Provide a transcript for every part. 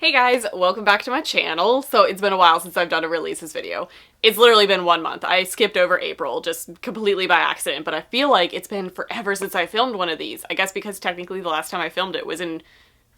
Hey guys, welcome back to my channel. So it's been a while since I've done a releases video. It's literally been 1 month. I skipped over April just completely by accident, but I feel like it's been forever since I filmed one of these. I guess because technically the last time I filmed it was in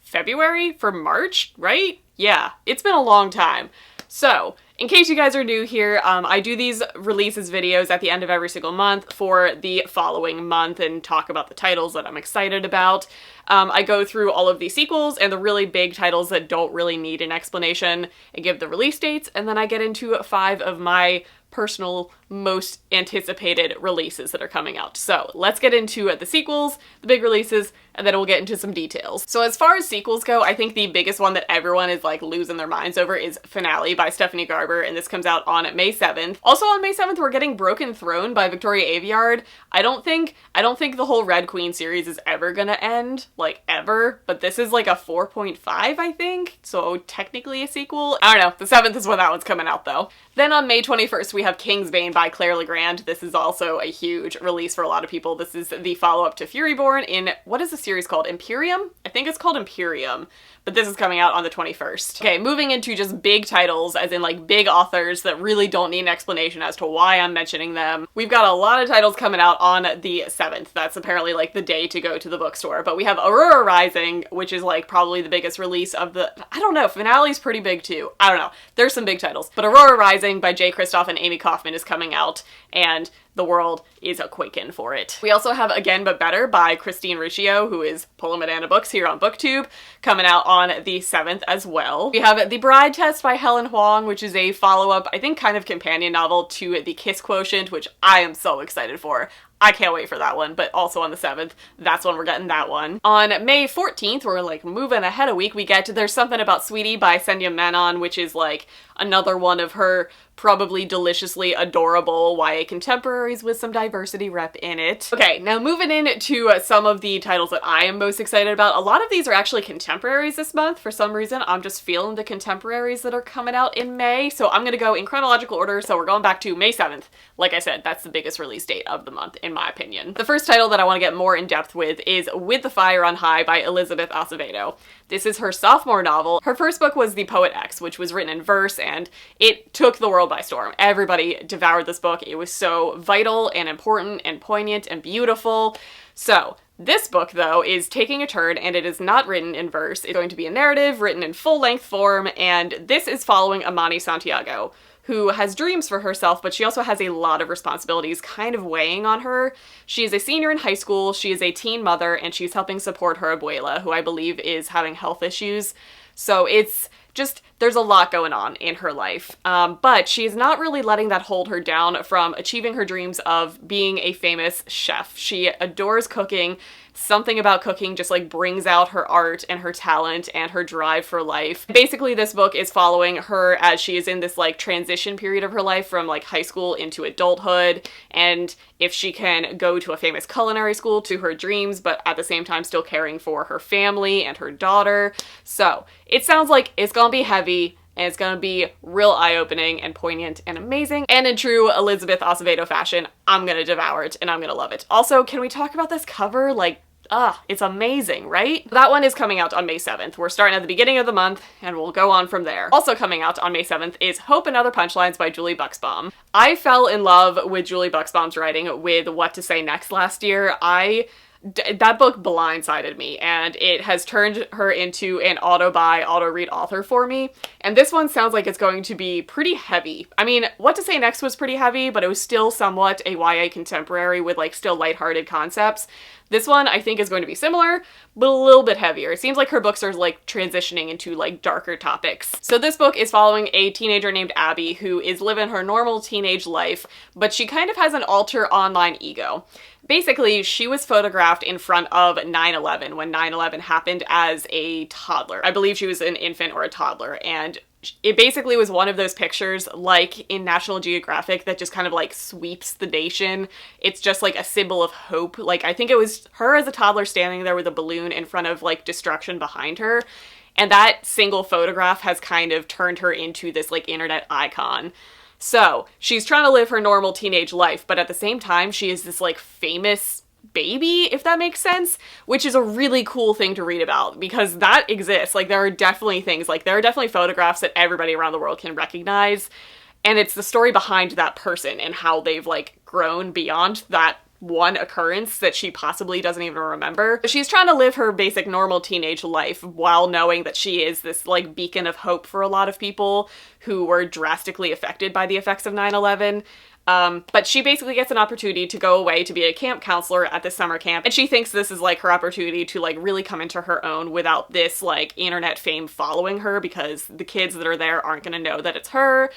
February for March, right? Yeah, it's been a long time. So, in case you guys are new here, I do these releases videos at the end of every single month for the following month and talk about the titles that I'm excited about. I go through all of the sequels and the really big titles that don't really need an explanation and give the release dates, and then I get into 5 of my personal most anticipated releases that are coming out. So let's get into the sequels, the big releases, and then we'll get into some details. So as far as sequels go, I think the biggest one that everyone is like losing their minds over is Finale by Stephanie Garber, and this comes out on May 7th. Also on May 7th, we're getting Broken Throne by Victoria Aveyard. I don't think the whole Red Queen series is ever gonna end, like ever, but this is like a 4.5, I think, so technically a sequel. I don't know, the 7th is when that one's coming out though. Then on May 21st, we have Kingsbane by Claire Legrand. This is also a huge release for a lot of people. This is the follow-up to Furyborn in, what is the series called? Imperium? I think it's called Imperium, but this is coming out on the 21st. Okay, moving into just big titles, as in like big authors that really don't need an explanation as to why I'm mentioning them. We've got a lot of titles coming out on the 7th. That's apparently like the day to go to the bookstore, but we have Aurora Rising, which is like probably the biggest release of the, I don't know, Finale's pretty big too. I don't know. There's some big titles, but Aurora Rising by Jay Kristoff and Amy Kaufman is coming out, and the world is a-quakin' for it. We also have Again But Better by Christine Riccio, who is Pulling Banana Books here on BookTube, coming out on the 7th as well. We have The Bride Test by Helen Huang, which is a follow-up, I think kind of companion novel to The Kiss Quotient, which I am so excited for. I can't wait for that one, but also on the 7th, that's when we're getting that one. On May 14th, we're like moving ahead a week, we get There's Something About Sweetie by Senya Menon, which is like another one of her probably deliciously adorable YA contemporaries with some diversity rep in it. Okay, now moving into some of the titles that I am most excited about. A lot of these are actually contemporaries this month. For some reason, I'm just feeling the contemporaries that are coming out in May, so I'm gonna go in chronological order, so we're going back to May 7th. Like I said, that's the biggest release date of the month, in my opinion. The first title that I want to get more in depth with is With the Fire on High by Elizabeth Acevedo. This is her sophomore novel. Her first book was The Poet X, which was written in verse, and it took the world by storm. Everybody devoured this book. It was so vital and important and poignant and beautiful. So this book, though, is taking a turn, and it is not written in verse. It's going to be a narrative written in full-length form, and this is following Amani Santiago, who has dreams for herself, but she also has a lot of responsibilities kind of weighing on her. She is a senior in high school, she is a teen mother, and she's helping support her abuela, who I believe is having health issues. So it's just, there's a lot going on in her life. But she is not really letting that hold her down from achieving her dreams of being a famous chef. She adores cooking. Something about cooking just like brings out her art and her talent and her drive for life. Basically, this book is following her as she is in this like transition period of her life from like high school into adulthood, and if she can go to a famous culinary school to her dreams, but at the same time still caring for her family and her daughter. So it sounds like it's gonna be heavy, and it's gonna be real eye-opening and poignant and amazing. And in true Elizabeth Acevedo fashion, I'm gonna devour it and I'm gonna love it. Also, can we talk about this cover? Like, it's amazing, right? That one is coming out on May 7th. We're starting at the beginning of the month, and we'll go on from there. Also coming out on May 7th is Hope and Other Punchlines by Julie Buxbaum. I fell in love with Julie Buxbaum's writing with What to Say Next last year. That book blindsided me, and it has turned her into an auto-buy, auto-read author for me. And this one sounds like it's going to be pretty heavy. I mean, What to Say Next was pretty heavy, but it was still somewhat a YA contemporary with like still lighthearted concepts. This one I think is going to be similar, but a little bit heavier. It seems like her books are like transitioning into like darker topics. So this book is following a teenager named Abby who is living her normal teenage life, but she kind of has an alter online ego. Basically, she was photographed in front of 9/11 when 9/11 happened as a toddler. I believe she was an infant or a toddler, and it basically was one of those pictures like in National Geographic that just kind of like sweeps the nation. It's just like a symbol of hope. Like, I think it was her as a toddler standing there with a balloon in front of like destruction behind her. And that single photograph has kind of turned her into this like internet icon. So she's trying to live her normal teenage life, but at the same time, she is this like famous baby, if that makes sense, which is a really cool thing to read about because that exists. Like, there are definitely things, like there are definitely photographs that everybody around the world can recognize, and it's the story behind that person and how they've like grown beyond that one occurrence that she possibly doesn't even remember. She's trying to live her basic normal teenage life while knowing that she is this like beacon of hope for a lot of people who were drastically affected by the effects of 9/11. But she basically gets an opportunity to go away to be a camp counselor at this summer camp, and she thinks this is like her opportunity to like really come into her own without this like internet fame following her, because the kids that are there aren't gonna know that it's her.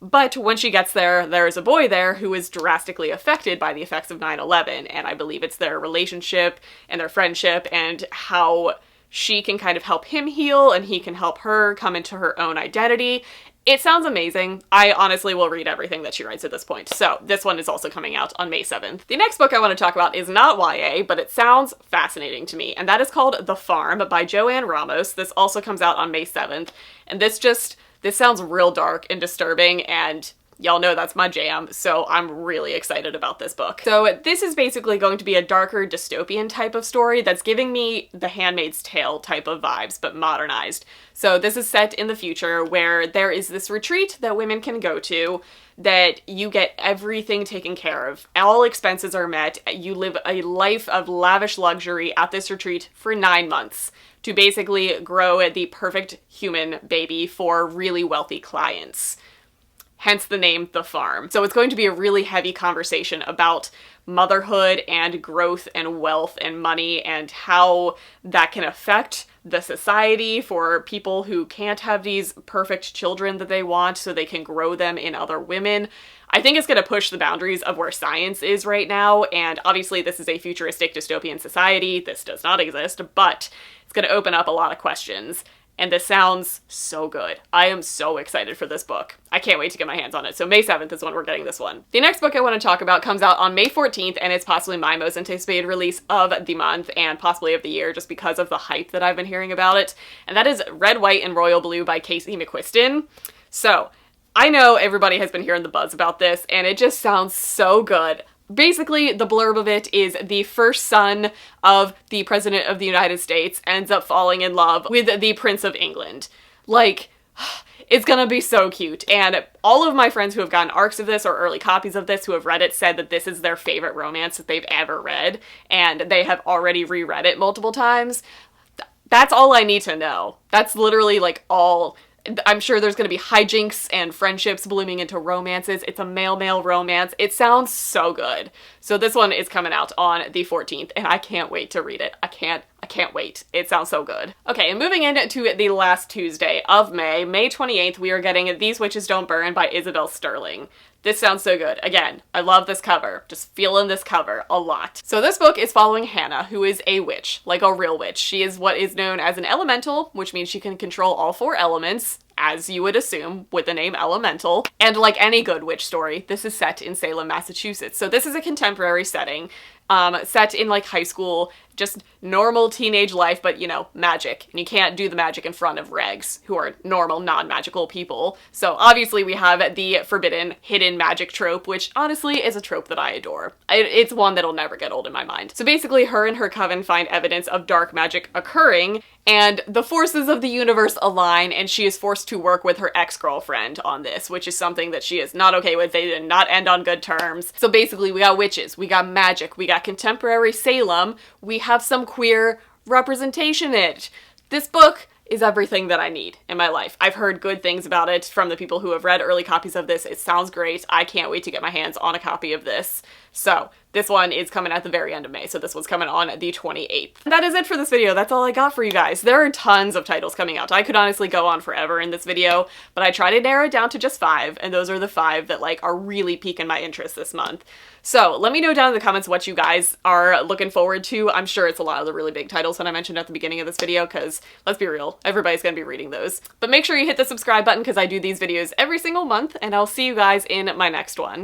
But when she gets there, there's a boy there who is drastically affected by the effects of 9/11, and I believe it's their relationship and their friendship and how she can kind of help him heal and he can help her come into her own identity. It sounds amazing. I honestly will read everything that she writes at this point. So this one is also coming out on May 7th. The next book I want to talk about is not YA, but it sounds fascinating to me, and that is called The Farm by Joanne Ramos. This also comes out on May 7th, and this sounds real dark and disturbing, and y'all know that's my jam, so I'm really excited about this book. So this is basically going to be a darker dystopian type of story that's giving me The Handmaid's Tale type of vibes, but modernized. So this is set in the future where there is this retreat that women can go to that you get everything taken care of. All expenses are met. You live a life of lavish luxury at this retreat for 9 months to basically grow the perfect human baby for really wealthy clients. Hence the name The Farm. So it's going to be a really heavy conversation about motherhood and growth and wealth and money and how that can affect the society for people who can't have these perfect children that they want so they can grow them in other women. I think it's going to push the boundaries of where science is right now, and obviously this is a futuristic dystopian society. This does not exist, but it's going to open up a lot of questions. And this sounds so good. I am so excited for this book. I can't wait to get my hands on it. So May 7th is when we're getting this one. The next book I want to talk about comes out on May 14th, and it's possibly my most anticipated release of the month and possibly of the year just because of the hype that I've been hearing about it. And that is Red, White, and Royal Blue by Casey McQuiston. So I know everybody has been hearing the buzz about this, and it just sounds so good. Basically, the blurb of it is the first son of the President of the United States ends up falling in love with the Prince of England. Like, it's gonna be so cute. And all of my friends who have gotten arcs of this or early copies of this who have read it said that this is their favorite romance that they've ever read, and they have already reread it multiple times. That's all I need to know. That's literally like all. I'm sure there's going to be hijinks and friendships blooming into romances. It's a male-male romance. It sounds so good. So this one is coming out on the 14th, and I can't wait to read it. I can't wait. It sounds so good. Okay, and moving into the last Tuesday of May, May 28th, we are getting These Witches Don't Burn by Isabel Sterling. This sounds so good. Again, I love this cover. Just feeling this cover a lot. So this book is following Hannah, who is a witch, like a real witch. She is what is known as an elemental, which means she can control all 4 elements, as you would assume with the name Elemental. And like any good witch story, this is set in Salem, Massachusetts. So this is a contemporary setting, set in like high school, just normal teenage life, but you know, magic. And you can't do the magic in front of regs, who are normal, non-magical people. So obviously we have the forbidden, hidden magic trope, which honestly is a trope that I adore. It's one that'll never get old in my mind. So basically her and her coven find evidence of dark magic occurring, and the forces of the universe align, and she is forced to work with her ex-girlfriend on this, which is something that she is not okay with. They did not end on good terms. So basically we got witches, we got magic, we got contemporary Salem, we have some queer representation in it. This book is everything that I need in my life. I've heard good things about it from the people who have read early copies of this. It sounds great. I can't wait to get my hands on a copy of this. So this one is coming at the very end of May, so this one's coming on the 28th. That is it for this video. That's all I got for you guys. There are tons of titles coming out. I could honestly go on forever in this video, but I try to narrow it down to just 5, and those are the 5 that like are really piquing my interest this month. So let me know down in the comments what you guys are looking forward to. I'm sure it's a lot of the really big titles that I mentioned at the beginning of this video, because let's be real, everybody's gonna be reading those. But make sure you hit the subscribe button because I do these videos every single month, and I'll see you guys in my next one.